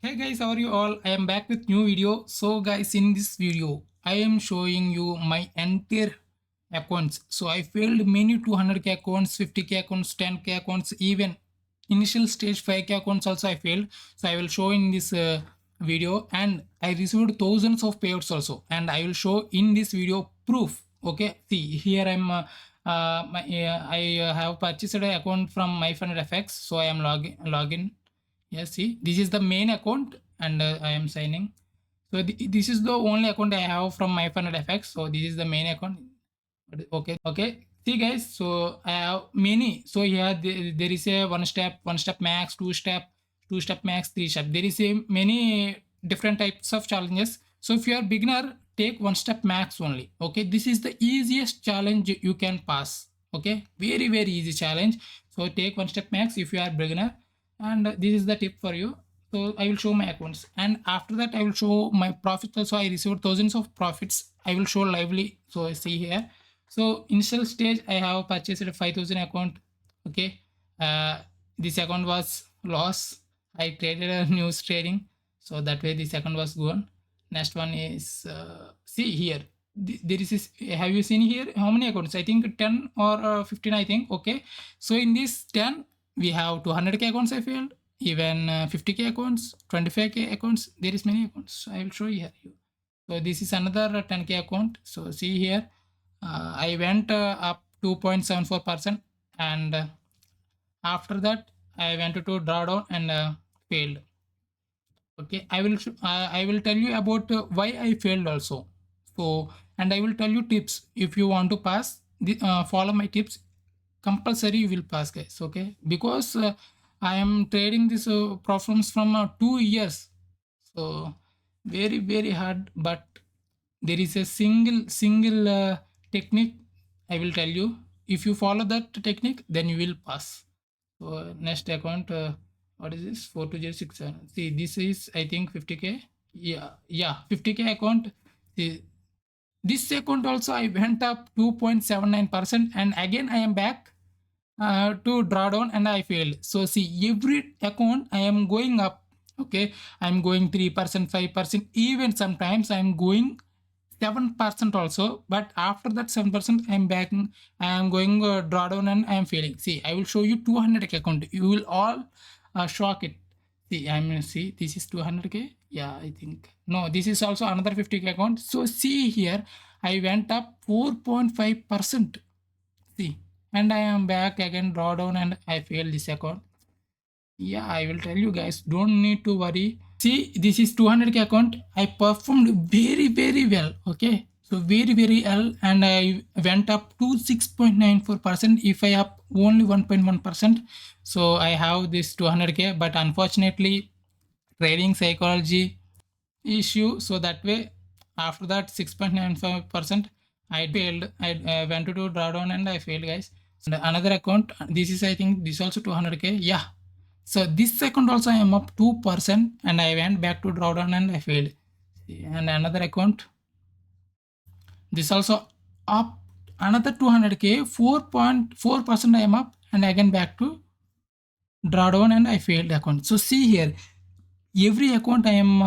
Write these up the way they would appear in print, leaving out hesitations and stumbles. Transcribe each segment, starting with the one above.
Hey guys, how are you all? I am back with new video. So guys, in this video, I am showing you my entire accounts. So I failed many 200k accounts, 50k accounts, 10k accounts, even initial stage 5k accounts also I failed. So I will show in this video, and I received thousands of payouts also, and I will show in this video proof. Okay, see here I have purchased an account from MyFundFX. So I am login. Yes, see, this is the main account, and I am signing. So this is the only account I have from MyFundFX. So this is the main account. Okay. See guys, so I have many. So here there is a one step max, two step max, three step. There is a many different types of challenges. So if you are beginner, take one step max only. Okay, this is the easiest challenge you can pass. Okay, very easy challenge. So take one step max if you are beginner, and this is the tip for you. So I will show my accounts, and after that I will show my profits also. I received thousands of profits. I will show lively. So see here. So initial stage I have purchased a 5,000 account. Okay, this account was loss. I traded a news trading, so that way this account was gone. Next one is see here. There is this, have you seen here how many accounts? I think 10 or 15, I think. Okay, so in this 10 we have 200k accounts I failed, even 50k accounts, 25k accounts. There is many accounts. So I will show you here. So this is another 10k account. So see here, I went up 2.74%, and after that I went to drawdown and failed. Okay, I will tell you about why I failed also. So, and I will tell you tips. If you want to pass, follow my tips. Compulsory you will pass, guys. Okay, because I am trading this problems from 2 years. So very hard, but there is a single technique I will tell you. If you follow that technique, then you will pass. So next account, what is this? 42067. See, this is I think 50k. Yeah, 50k account. See, this account also I went up 2.79%, and again I am back to drawdown and I failed. So see, every account I am going up. Okay, I'm going 3%, 5%, even sometimes I'm going 7% also, but after that 7% I'm back, I am going drawdown and I am failing. See, I will show you 200k account. You will all shock it. See, I'm see, this is 200k. Yeah, I think no, this is also another 50k account. So see here, I went up 4.5%. See, and I am back again drawdown and I failed this account. Yeah, I will tell you guys, don't need to worry. See, this is 200k account. I performed very well. Okay, so very well, and I went up to 6.94%. If I up only 1.1%, so I have this 200k, but unfortunately trading psychology issue. So that way, after that 6.95%, I failed. I went to do drawdown and I failed, guys. And another account, this is I think this also 200k. Yeah. So this account also I am up 2%, and I went back to drawdown and I failed. And another account, this also up another 200k, 4.4% I am up, and again back to drawdown and I failed account. So see here, every account I am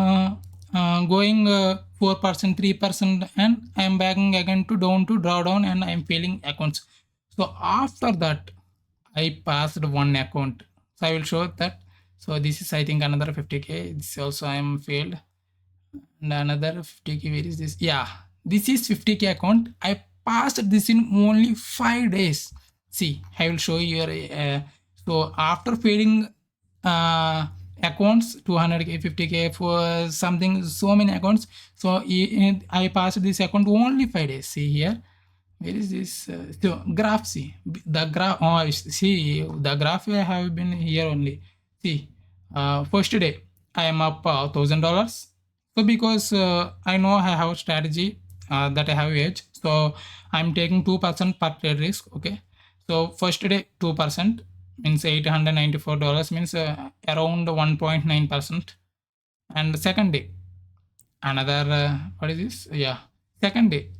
going 4%, 3%, and I am backing again to down to drawdown and I am failing accounts. So after that, I passed one account. So I will show that. So this is I think another 50k. This also I am failed. And another 50k. Where is this? Yeah, this is 50k account. I passed this in only 5 days. See, I will show you. So after failing accounts 200k, 50k, for something, so many accounts. So I passed this account only 5 days. See here. Where is this? So graph, see the graph. Oh, see the graph I have been here only. See, first day I am up $1,000. So because I know I have strategy that I have edge, so I'm taking 2% per trade risk. Okay, so first day 2% means $894, means around 1.9%, and second day another what is this? Yeah, second day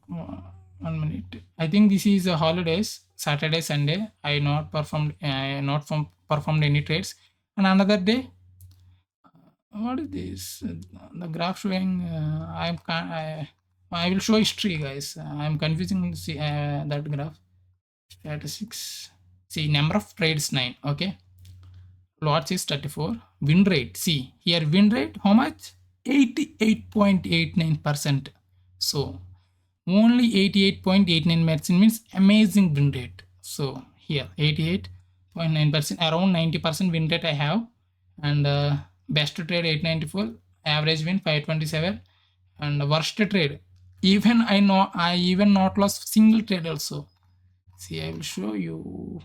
1 minute. I think this is holidays, Saturday, Sunday. I not performed, performed any trades. And another day, What is this? The graph showing. I will show history, guys. I'm confusing. See that graph. Statistics. See number of trades 9. Okay. Lots is 34. Win rate. See here win rate. How much? 88.89%. So only 88.89% means amazing win rate. So here 88.9%, around 90% win rate I have, and best trade 894, average win 527, and worst trade even I even not lost single trade also. See, I will show you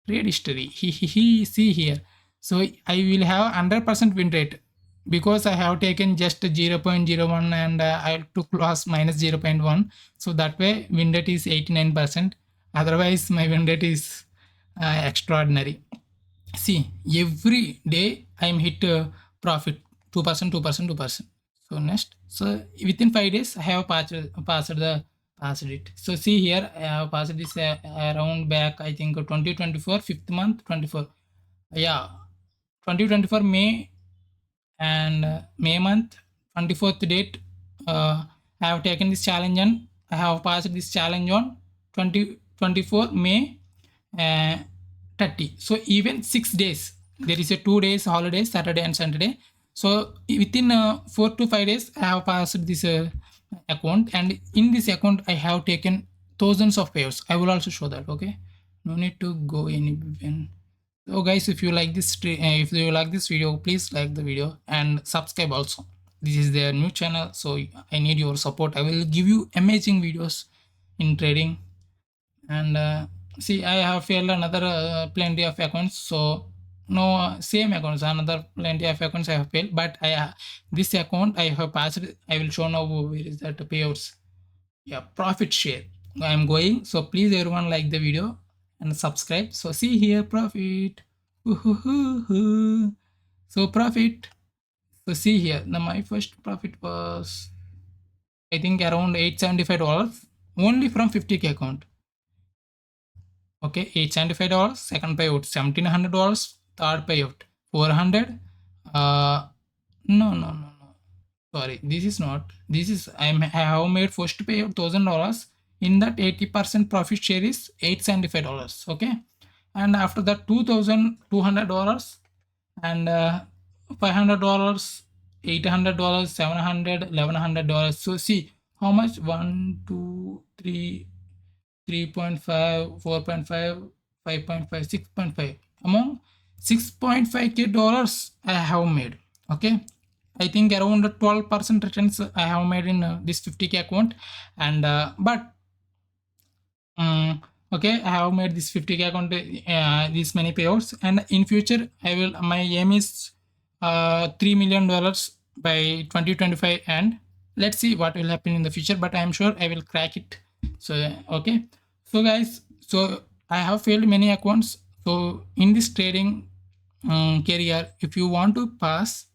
trade history. See here. So I will have 100% win rate because I have taken just 0.01 and I took loss minus 0.1. So that way win rate is 89%. Otherwise, my win rate is extraordinary. See, every day I am hit profit 2%, 2%, 2%. So next, so within 5 days I have passed it. So see here, I have passed this around back, I think 2024 fifth month 24. Yeah, 2024 May, and May month 24th date. I have taken this challenge and I have passed this challenge on 2024 May uh, 30. So even 6 days, there is a 2 days holiday, Saturday and Sunday. So within 4 to 5 days, I have passed this account, and in this account, I have taken thousands of payouts. I will also show that. Okay, no need to go any. So guys, if you like this if you like this video, please like the video and subscribe also. This is their new channel, so I need your support. I will give you amazing videos in trading. And see, I have failed another plenty of accounts, so no same accounts, another plenty of accounts I have failed, but I this account I have passed. I will show now where is that payouts. Yeah, profit share I am going. So please everyone like the video and subscribe. So see here profit. So profit. So see here, now my first profit was I think around $875 only from 50K account. Okay, $875. Second payout $1,700. Third payout 400. No, no, no, no. Sorry, this is not. This is I have made first payout $1,000. In that 80% profit share is $875. Okay, and after that $2,200 and $500, $800, $700, $1,100. So see how much 1, 2, 3, 3.5, 4.5, 5.5, 6.5. Among 6.5K dollars I have made. Okay, I think around 12% returns I have made in this 50K account, and but okay, I have made this 50K account, these many payouts, and in future I will, my aim is $3 million by 2025, and let's see what will happen in the future, but I am sure I will crack it. So okay, so guys, so I have failed many accounts. So in this trading career, if you want to pass,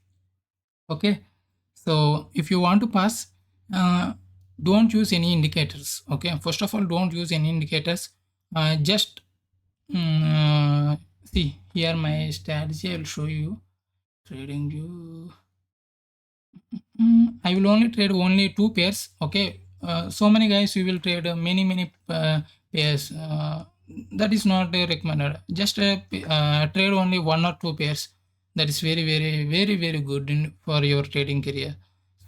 okay, so if you want to pass, don't use any indicators. Okay, first of all, don't use any indicators. Just see here my strategy. I will show you trading view. I will only trade only two pairs. Okay, so many guys we will trade many pairs. That is not recommended. Just trade only one or two pairs. That is very good for your trading career.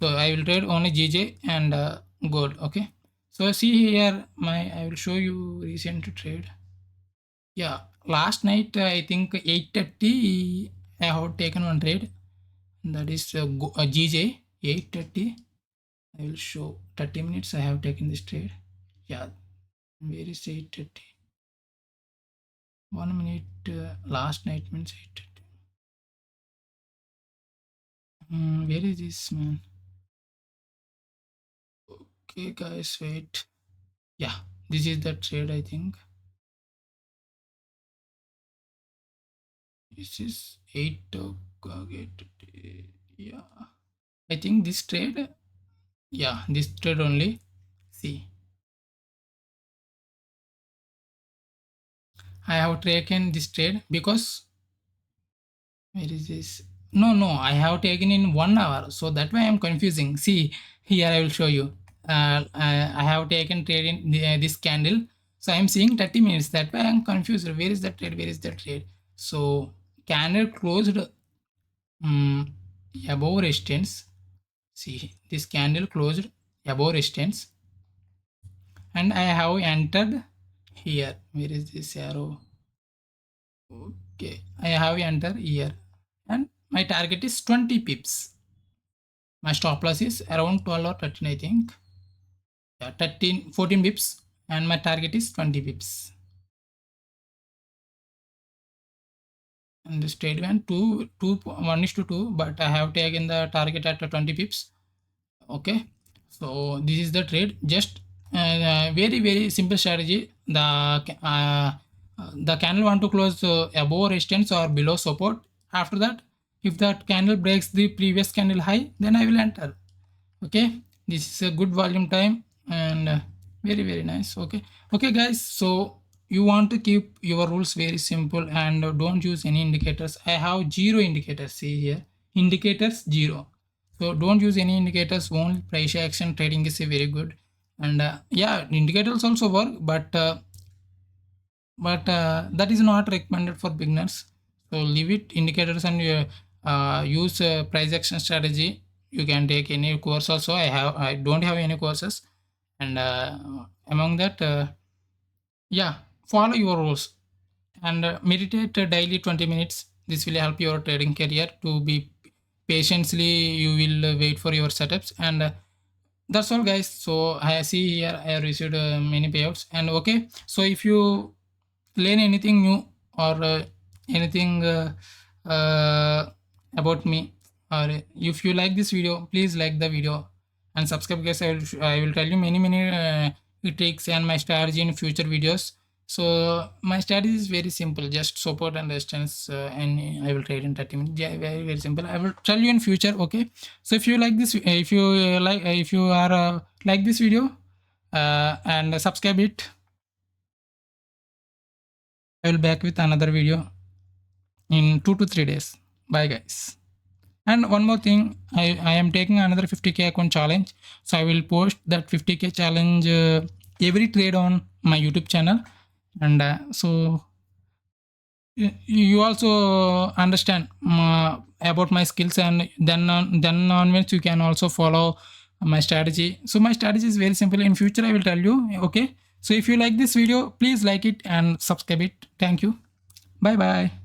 So I will trade only GJ and gold. Okay, so see here my, I will show you recent trade. Yeah, last night I think 8:30 I have taken one trade. That is GJ 8:30. I will show 30 minutes I have taken this trade. Yeah, where is 8:30? 1 minute. Last night means 8:30. Where is this man? Okay, guys, wait. Yeah, this is the trade. I think this is 8:30. Yeah, I think this trade. Yeah, this trade only. See, I have taken this trade because where is this? No, I have taken in 1 hour, so that way I'm confusing. See, here I will show you. I have taken trade in this candle, so I'm seeing 30 minutes. That way I'm confused. Where is the trade? Where is the trade? So candle closed above resistance. See, this candle closed above resistance, and I have entered here. Where is this arrow? Okay, I have entered here, and my target is 20 pips. My stop loss is around 12 or 13, I think. Yeah, 13, 14 pips, and my target is 20 pips. And the straight went 1 is to 2, but I have taken the target at 20 pips. Okay, so this is the trade. Just very simple strategy. The candle want to close above resistance or below support. After that, if that candle breaks the previous candle high, then I will enter. Okay, this is a good volume time, and very nice. Okay guys, so you want to keep your rules very simple and don't use any indicators. I have 0 indicators. See here, indicators 0. So don't use any indicators. Only price action trading is a very good. And yeah, indicators also work, but that is not recommended for beginners. So leave it indicators, and use price action strategy. You can take any course also. I don't have any courses, and among that, yeah, follow your rules and meditate daily 20 minutes. This will help your trading career to be patiently. You will wait for your setups, and that's all guys. So I see here I have received many payouts. And okay, so if you learn anything new or anything about me, or if you like this video, please like the video and subscribe guys. I will tell you many tricks and my strategy in future videos. So my strategy is very simple, just support and resistance, and I will trade in 30 minutes. Yeah, very simple. I will tell you in future. Okay, so if you like this, if you are like this video, and subscribe it, I will back with another video in 2 to 3 days. Bye guys. And one more thing, I am taking another 50k account challenge. So I will post that 50k challenge every trade on my YouTube channel. And so you also understand about my skills, and then onwards you can also follow my strategy. So my strategy is very simple. In future I will tell you. Okay, so if you like this video, please like it and subscribe it. Thank you. Bye bye.